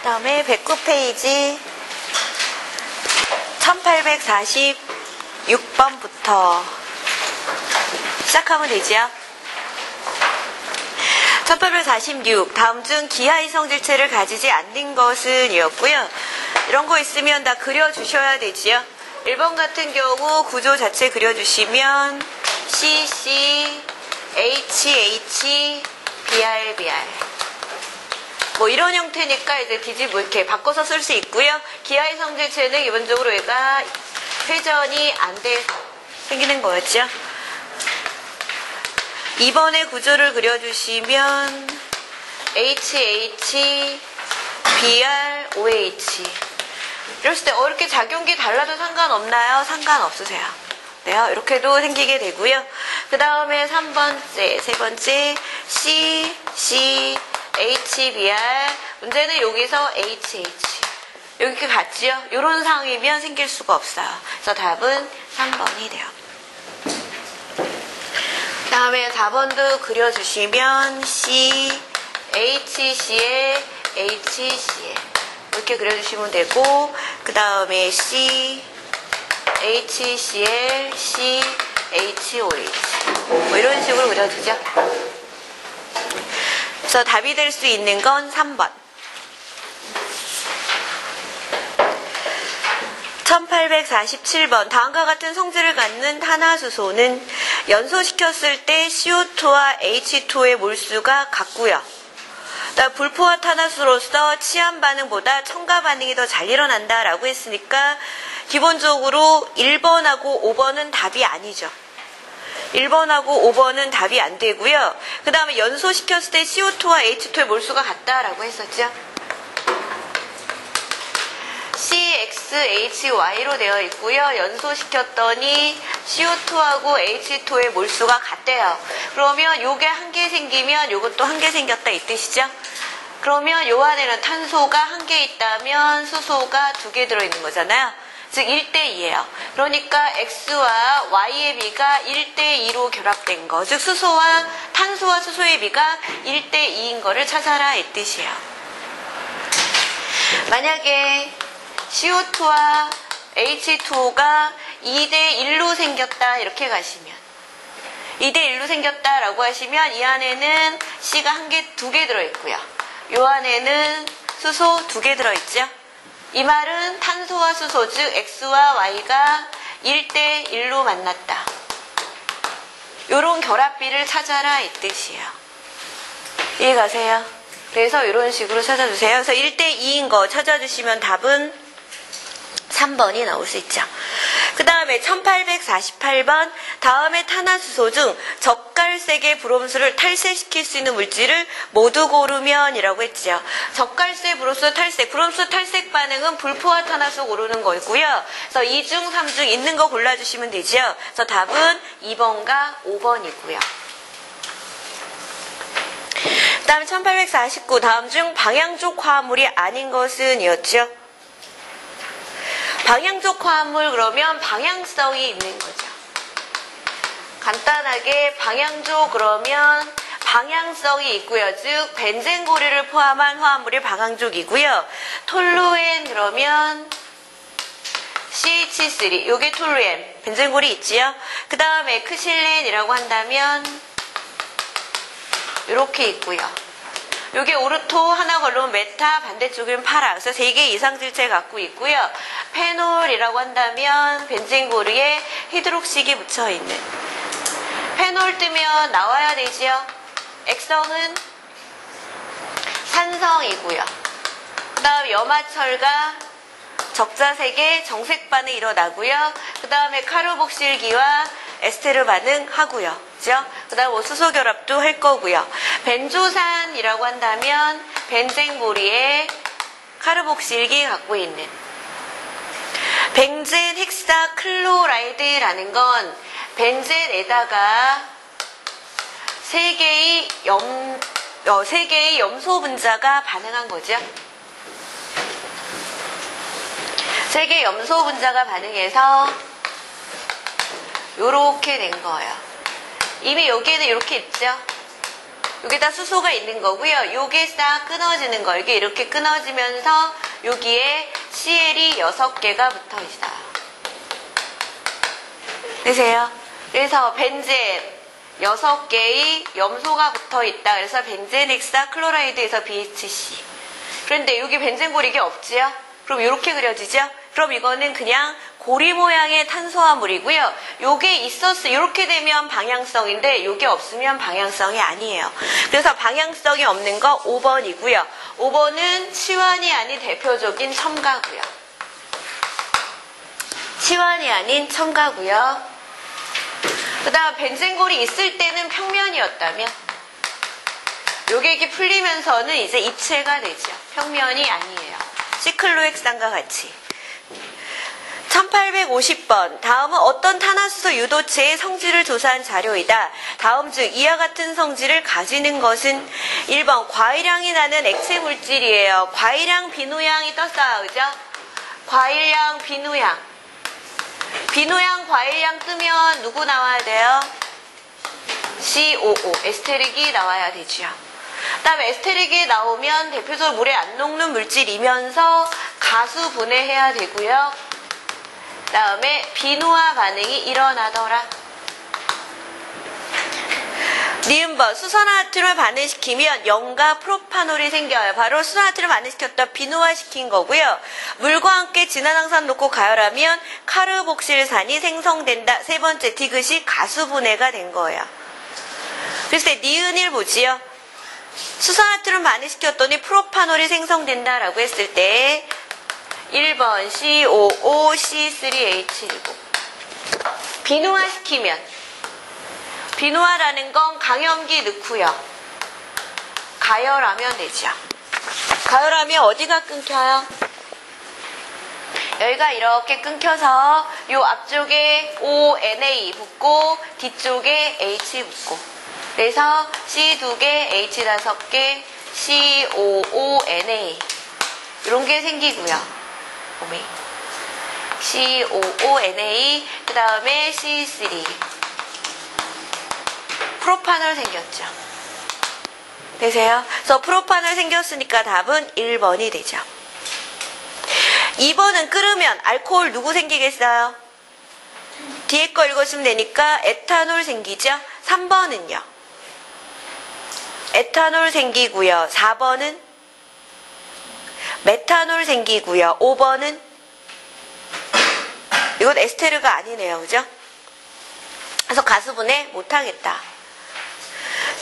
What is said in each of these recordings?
다음에 109페이지 1846번부터 시작하면 되지요. 1846 다음 중 기하 이성질체를 가지지 않는 것은 이었고요. 이런 거 있으면 다 그려주셔야 되지요. 1번 같은 경우 구조 자체 그려주시면 CC, HH, BR 뭐 이런 형태니까 이제 기지 뭐 이렇게 바꿔서 쓸 수 있고요. 기하 이성질체는 기본적으로 얘가 회전이 안 돼서 생기는 거였죠. 2번의 구조를 그려주시면 HH, BR, OH 이랬을 때 이렇게 작용기 달라도 상관없나요? 상관없으세요. 네요. 이렇게도 생기게 되고요. 그 다음에 3번째, 세 번째 C, C, H, BR 문제는 여기서 HH 여기 같지요? 이런 상황이면 생길 수가 없어요. 그래서 답은 3번이 돼요. 그 다음에 4번도 그려주시면 C, HC에 HC에 이렇게 그려주시면 되고 그 다음에 C, HCl, C, HOH 뭐 이런 식으로 그려주죠. 그래서 답이 될 수 있는 건 3번. 1847번 다음과 같은 성질을 갖는 탄화수소는 연소시켰을 때 CO2와 H2의 몰수가 같고요. 불포화 탄화수로서 치환 반응보다 첨가 반응이 더 잘 일어난다 라고 했으니까 기본적으로 1번하고 5번은 답이 아니죠. 1번하고 5번은 답이 안 되고요. 그 다음에 연소시켰을 때 CO2와 H2의 몰수가 같다라고 했었죠. CXHY로 되어 있고요. 연소시켰더니 CO2하고 H2의 몰수가 같대요. 그러면 요게 한 개 생기면 요것도 한 개 생겼다 이 뜻이죠. 그러면 요 안에는 탄소가 한 개 있다면 수소가 2개 들어있는 거잖아요. 즉 1대2예요. 그러니까 X와 Y의 비가 1대2로 결합된 거. 즉 탄소와 수소의 비가 1대2인 거를 찾아라 이 뜻이에요. 만약에 CO2와 H2O가 2대1로 생겼다 이렇게 가시면 2대1로 생겼다라고 하시면 이 안에는 C가 2개 들어있고요. 이 안에는 수소 2개 들어있죠. 이 말은 탄소와 수소 즉 X와 Y가 1대1로 만났다. 이런 결합비를 찾아라 이 뜻이에요. 이해가세요? 그래서 이런 식으로 찾아주세요. 그래서 1대2인 거 찾아주시면 답은 3번이 나올 수 있죠. 그 다음에 1848번 다음에 탄화수소 중 적갈색의 브롬수를 탈색시킬 수 있는 물질을 모두 고르면 이라고 했죠. 적갈색, 브롬수 탈색. 브롬수 탈색 반응은 불포화 탄화수 고르는 거고요. 그래서 2 중 3 중 있는 거 골라주시면 되죠. 그래서 답은 2번과 5번이고요. 그 다음에 1849 다음 중 방향족 화합물이 아닌 것은 이었죠. 방향족 화합물 그러면 방향성이 있는 거죠. 간단하게 방향족 그러면 방향성이 있고요. 즉 벤젠고리를 포함한 화합물이 방향족이고요. 톨루엔 그러면 CH3 이게 톨루엔 벤젠고리 있지요. 그 다음에 크실렌이라고 한다면 이렇게 있고요. 요게 오르토 하나 걸르면 메타 반대쪽은 파라. 그래서 3개 이상 질체 갖고 있고요. 페놀이라고 한다면 벤젠고리에 히드록식이 붙여 있는. 페놀 뜨면 나와야 되지요. 액성은 산성이고요. 그 다음 염화철과 적자색의 정색 반응이 일어나고요. 그 다음에 카르복실기와 에스테르 반응하고요. 그죠? 그 다음 수소 결합도 할 거고요. 벤조산이라고 한다면 벤젠고리에 카르복실기 갖고 있는 벤젠 헥사 클로라이드라는 건 벤젠에다가 3개의 염소 분자가 반응한 거죠. 3개의 염소 분자가 반응해서 요렇게 된 거예요. 이미 여기에는 이렇게 있죠. 여기다 수소가 있는 거고요. 요게 싹 끊어지는 거. 이게 이렇게 끊어지면서 여기에 CL이 6개가 붙어 있어요. 되세요? 그래서 벤젠 6개의 염소가 붙어 있다. 그래서 벤젠 헥사 클로라이드에서 BHC. 그런데 여기 벤젠골 이게 없지요? 그럼 이렇게 그려지죠? 그럼 이거는 그냥 고리 모양의 탄소화물이고요. 요게 있었어. 이렇게 되면 방향성인데 요게 없으면 방향성이 아니에요. 그래서 방향성이 없는 거 5번이고요. 5번은 치환이 아닌 대표적인 첨가고요. 치환이 아닌 첨가고요. 그 다음 벤젠골이 있을 때는 평면이었다면 요게 이렇게 풀리면서는 이제 입체가 되죠. 평면이 아니에요. 시클로헥산과 같이. 1850번. 다음은 어떤 탄화수소 유도체의 성질을 조사한 자료이다. 다음 중 이와 같은 성질을 가지는 것은 1번 과일향이 나는 액체 물질이에요. 과일향, 비누향이 떴어요. 그죠? 과일향, 비누향. 비누향, 과일향 뜨면 누구 나와야 돼요? COO, 에스테릭이 나와야 되죠. 그 다음에 에스테릭이 나오면 대표적으로 물에 안 녹는 물질이면서 가수 분해해야 되고요. 그 다음에 비누화 반응이 일어나더라. 니은번 수소나트륨을 반응시키면 염과 프로파놀이 생겨요. 바로 수소나트륨을 반응시켰다 비누화시킨 거고요. 물과 함께 진화항산 놓고 가열하면 카르복실산이 생성된다. 세 번째 디귿이 가수 분해가 된 거예요. 그래서 니은일 보지요. 수소나트륨 반응시켰더니 프로파놀이 생성된다라고 했을 때 1번 COO C3H19 비누화시키면 비누화라는 건 강염기 넣고요. 가열하면 되죠. 가열하면 어디가 끊겨요? 여기가 이렇게 끊겨서 요 앞쪽에 ONA 붙고 뒤쪽에 H 붙고 그래서 C 2개, H 5개, COONA 이런 게 생기고요. COONA 그 다음에 C3 프로파놀 생겼죠. 되세요? 그래서 프로파놀 생겼으니까 답은 1번이 되죠. 2번은 끓으면 알코올 누구 생기겠어요? 뒤에 거 읽으시면 되니까 에탄올 생기죠. 3번은요. 에탄올 생기고요. 4번은 메탄올 생기고요. 5번은 이건 에스테르가 아니네요. 그죠? 그래서 가수분해 못하겠다.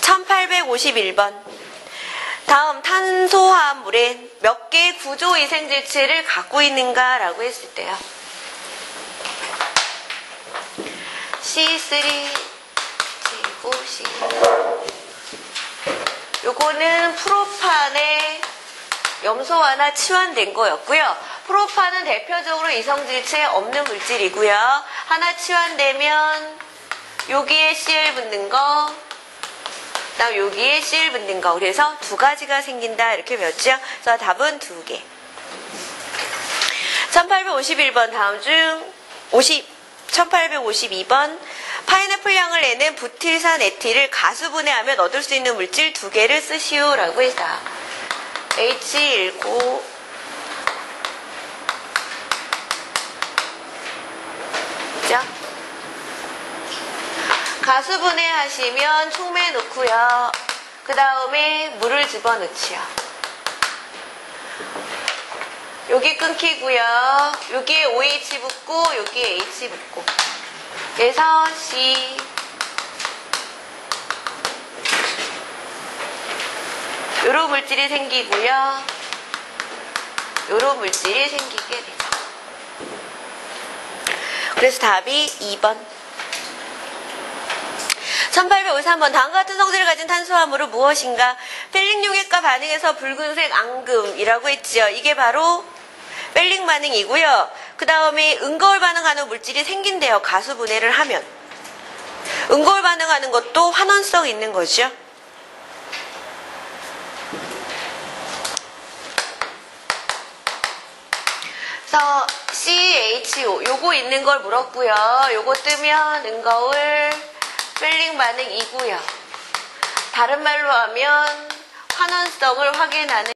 1851번. 다음 탄소화합물에 몇 개의 구조 이생질체를 갖고 있는가라고 했을 때요. C3, C9, C. 요거는 프로판의 염소화나 치환된 거였고요. 프로판은 대표적으로 이성질체 없는 물질이고요. 하나 치환되면 여기에 CL 붙는 거, 그다음 여기에 CL 붙는 거. 그래서 두 가지가 생긴다 이렇게 배웠죠. 그래서 답은 2개. 1851번 다음 중 1852번 파인애플 향을 내는 부틸산 에틸을 가수분해하면 얻을 수 있는 물질 2개를 쓰시오라고 했다. H19 그죠? 가수분해 하시면 촉매 넣고요. 그 다음에 물을 집어넣지요. 여기 끊기고요. 여기에 OH 붙고 여기에 H 붙고 그래서 C 요런 물질이 생기고요. 요런 물질이 생기게 되죠. 그래서 답이 2번. 1853번 다음과 같은 성질을 가진 탄수화물은 무엇인가? 펠링융액과 반응해서 붉은색 앙금이라고 했지요. 이게 바로 펠링 반응이고요. 그 다음에 은거울 반응하는 물질이 생긴대요. 가수분해를 하면. 은거울 반응하는 것도 환원성 있는 거죠. 그래서 CHO 요거 있는 걸 물었고요. 요거 뜨면 은거울 펠링 반응이고요. 다른 말로 하면 환원성을 확인하는